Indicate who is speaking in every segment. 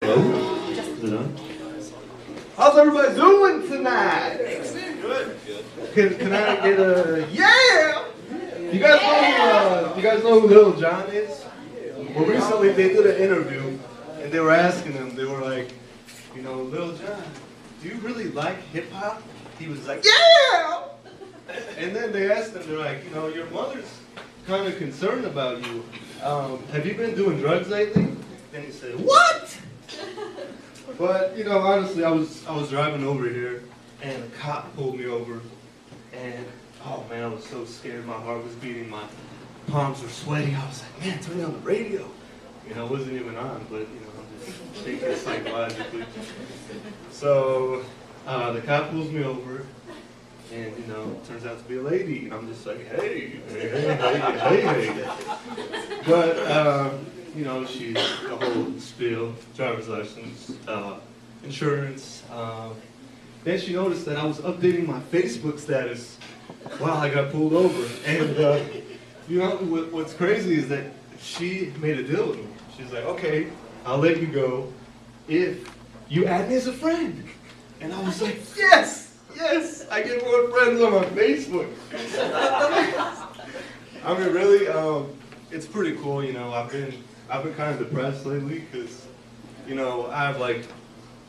Speaker 1: Hello? Is it on? How's everybody doing tonight?
Speaker 2: Good.
Speaker 1: Can I get a yeah? You guys know who Little John is? Well, recently they did an interview and they were asking him. They were like, you know, Little John, do you really like hip hop? He was like, yeah. And then they asked him, they're like, you know, your mother's kind of concerned about you. Have you been doing drugs lately? Then he said, what? But, you know, honestly, I was driving over here, and a cop pulled me over, and, oh man, I was so scared. My heart was beating, my palms were sweaty. I was like, man, turn on the radio. You know, it wasn't even on, but, you know, I'm just taking it psychologically. So, the cop pulls me over, and, you know, it turns out to be a lady, and I'm just like, hey. But, you know, she's the whole spiel, driver's license, insurance. Then she noticed that I was updating my Facebook status while I got pulled over. And, you know, what's crazy is that she made a deal with me. She's like, okay, I'll let you go if you add me as a friend. And I was like, yes, I get more friends on my Facebook. I mean, really, it's pretty cool, you know. I've been kind of depressed lately because, you know, I have like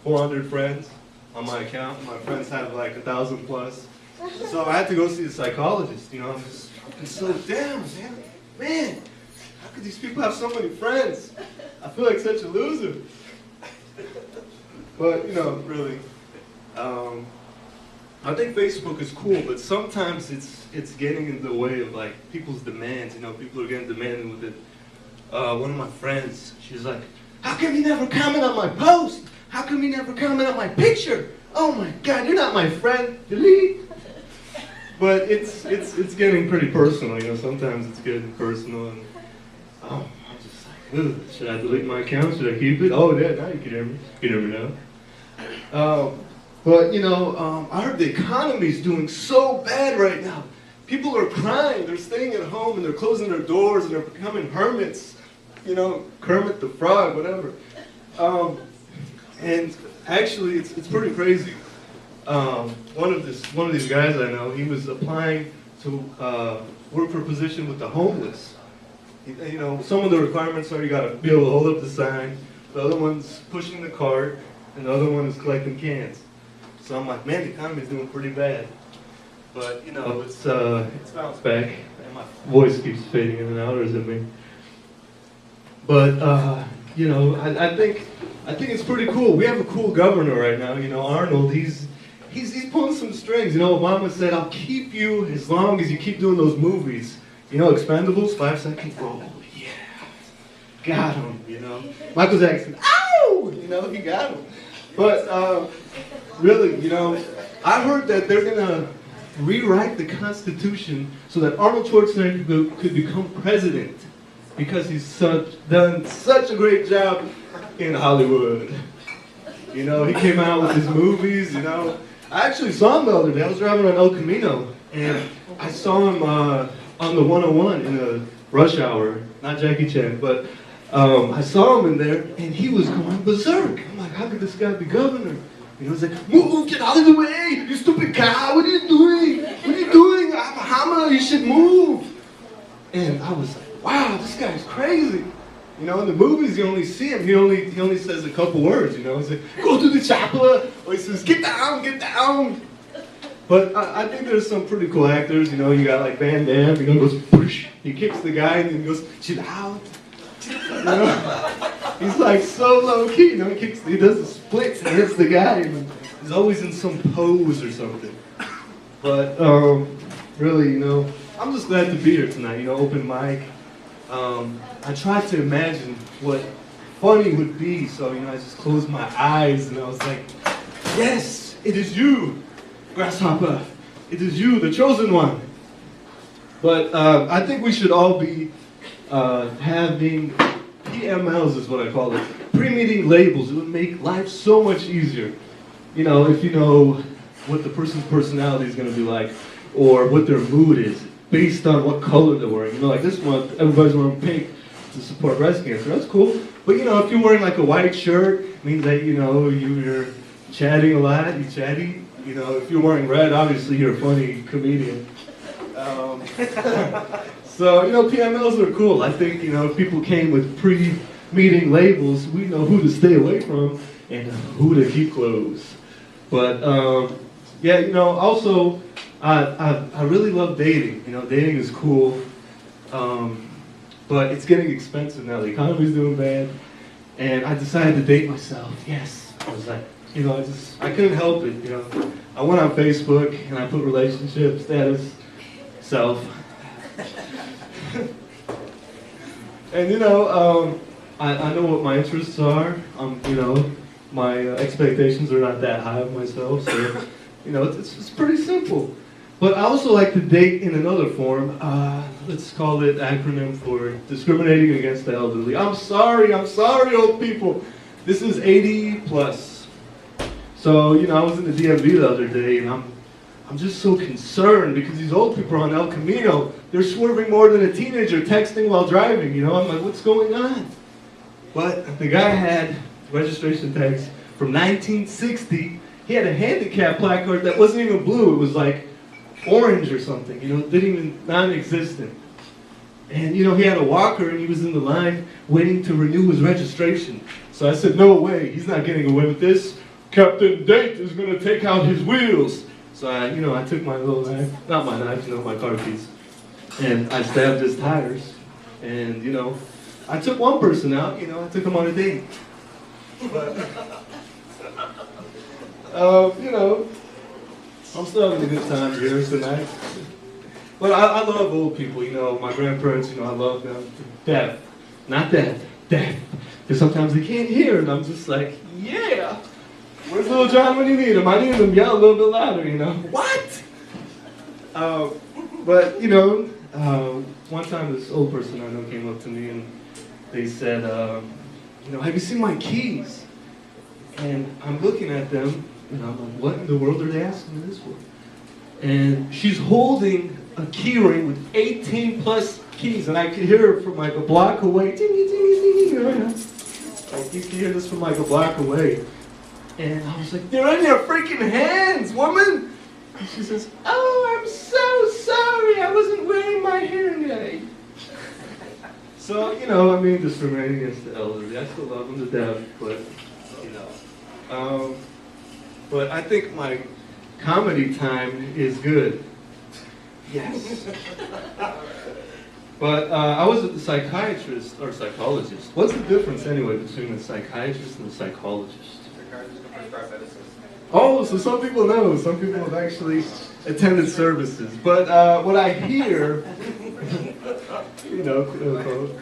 Speaker 1: 400 friends on my account. My friends have like 1,000 plus. So I had to go see a psychologist, you know. I'm so down, man. How could these people have so many friends? I feel like such a loser. But, you know, really, I think Facebook is cool, but sometimes it's getting in the way of like people's demands. You know, people are getting demanding with it. One of my friends, she's like, how come you never comment on my post? How come you never comment on my picture? Oh my God, you're not my friend. Delete. But it's getting pretty personal, you know. Sometimes it's getting personal, and I'm just like, ugh, should I delete my account? Should I keep it? Oh yeah, now you can hear me. You can hear me now. But you know, I heard the economy's doing so bad right now. People are crying. They're staying at home and they're closing their doors and they're becoming hermits. You know, Kermit the Frog, whatever. And actually, it's pretty crazy. One of these guys I know, he was applying to work for a position with the homeless. You know, some of the requirements are you got to be able to hold up the sign. The other one's pushing the cart, and the other one is collecting cans. So I'm like, man, the economy's doing pretty bad. But you know, it's bounced back, and my voice keeps fading in and out, or is it me? But you know, I think it's pretty cool. We have a cool governor right now. You know, Arnold. He's pulling some strings. You know, Obama said, "I'll keep you as long as you keep doing those movies." You know, Expendables, 5-second roll. Yeah, got him. You know, Michael Jackson. Ow! You know, he got him. But really, you know, I heard that they're gonna rewrite the Constitution so that Arnold Schwarzenegger could become president because he's done such a great job in Hollywood. You know, he came out with his movies, you know. I actually saw him the other day. I was driving on El Camino, and I saw him on the 101 in a rush hour. Not Jackie Chan, but I saw him in there, and he was going berserk. I'm like, how could this guy be governor? You know, he's like, move, get out of the way, you stupid cow, what are you doing? What are you doing? I have a hammer, you should move. And I was like, wow, this guy's crazy. You know, in the movies, you only see him, he only says a couple words, you know. He's like, go to the chapel, or he says, get down. But I think there's some pretty cool actors, you know. You got like Van Damme, he goes, push, he kicks the guy, and then he goes, chill out. You know? He's like so low key, you know, he does the splits and hits the guy, and he's always in some pose or something. But really, you know, I'm just glad to be here tonight, you know, open mic. I tried to imagine what funny would be, so, you know, I just closed my eyes and I was like, yes, it is you, Grasshopper. It is you, the chosen one. But I think we should all be having PMLs is what I call it, pre-meeting labels. It would make life so much easier. You know, if you know what the person's personality is going to be like, or what their mood is, based on what color they're wearing. You know, like this month, everybody's wearing pink. to support breast cancer. That's cool. But you know, if you're wearing like a white shirt, it means that you know you're chatting a lot. You chatty. You know, if you're wearing red, obviously you're a funny comedian. So you know, PMLs are cool. I think you know if people came with pre-meeting labels, we know who to stay away from and who to keep close. But yeah, you know, also I really love dating. You know, dating is cool. But it's getting expensive now. The economy's doing bad, and I decided to date myself. Yes, I was like, you know, I couldn't help it. You know, I went on Facebook and I put relationship status, self, and you know, I know what my interests are. You know, my expectations are not that high of myself, so you know, it's pretty simple. But I also like to date in another form. Let's call it acronym for discriminating against the elderly. I'm sorry, old people. This is 80 plus. So, you know, I was in the DMV the other day, and I'm just so concerned because these old people are on El Camino. They're swerving more than a teenager texting while driving, you know? I'm like, what's going on? But the guy had registration tags from 1960. He had a handicap placard that wasn't even blue. It was like orange or something, you know, didn't even, non-existent. And you know, he had a walker and he was in the line waiting to renew his registration. So I said, no way, he's not getting away with this. Captain Date is gonna take out his wheels. So I, you know, I took my little knife, not my knife, you know, my car keys, and I stabbed his tires. And you know, I took one person out, you know, I took him on a date. But, you know, I'm still having a good time here tonight. But I love old people, you know, my grandparents, you know, I love them to death. Not death, death. Because sometimes they can't hear, and I'm just like, yeah. Where's Little John when you need him? I need him to yell a little bit louder, you know. What? But, you know, one time this old person I know came up to me and they said, you know, have you seen my keys? And I'm looking at them, and I'm like, what in the world are they asking me this for? And she's holding a key ring with 18 plus keys, and I could hear her from like a block away. Dingy, dingy, dingy. Like you can hear this from like a block away. And I was like, they're in your freaking hands, woman! And she says, oh, I'm so sorry, I wasn't wearing my hearing aid. So, you know, I mean, discriminating against the elderly. I still love them to death, but, you know. But I think my comedy time is good. Yes. But I was a psychiatrist or psychologist. What's the difference anyway between a psychiatrist and a psychologist? Oh, so some people know. Some people have actually attended services. But what I hear, you know,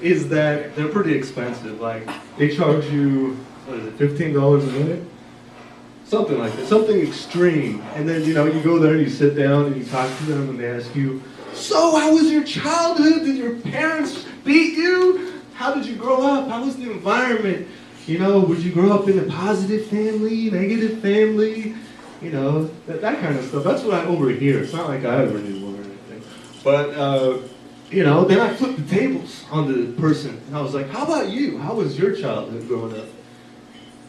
Speaker 1: is that they're pretty expensive. Like they charge you, what is it, $15 a minute? Something like that, something extreme. And then, you know, you go there and you sit down and you talk to them and they ask you, so how was your childhood? Did your parents beat you? How did you grow up? How was the environment? You know, would you grow up in a positive family, negative family? You know, that kind of stuff. That's what I overhear. It's not like I ever knew one or anything. But, you know, then I flipped the tables on the person. And I was like, how about you? How was your childhood growing up?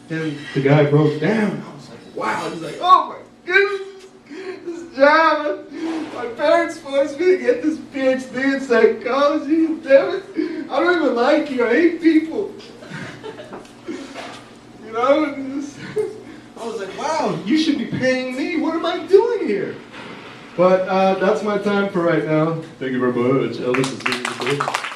Speaker 1: Then the guy broke down. I was like, wow. He's like, oh my goodness, this job. My parents forced me to get this PhD in psychology. Damn it. I don't even like you. I hate people. You know? I was like, wow, you should be paying me. What am I doing here? But that's my time for right now. Thank you very much. Elvis is leaving the stage.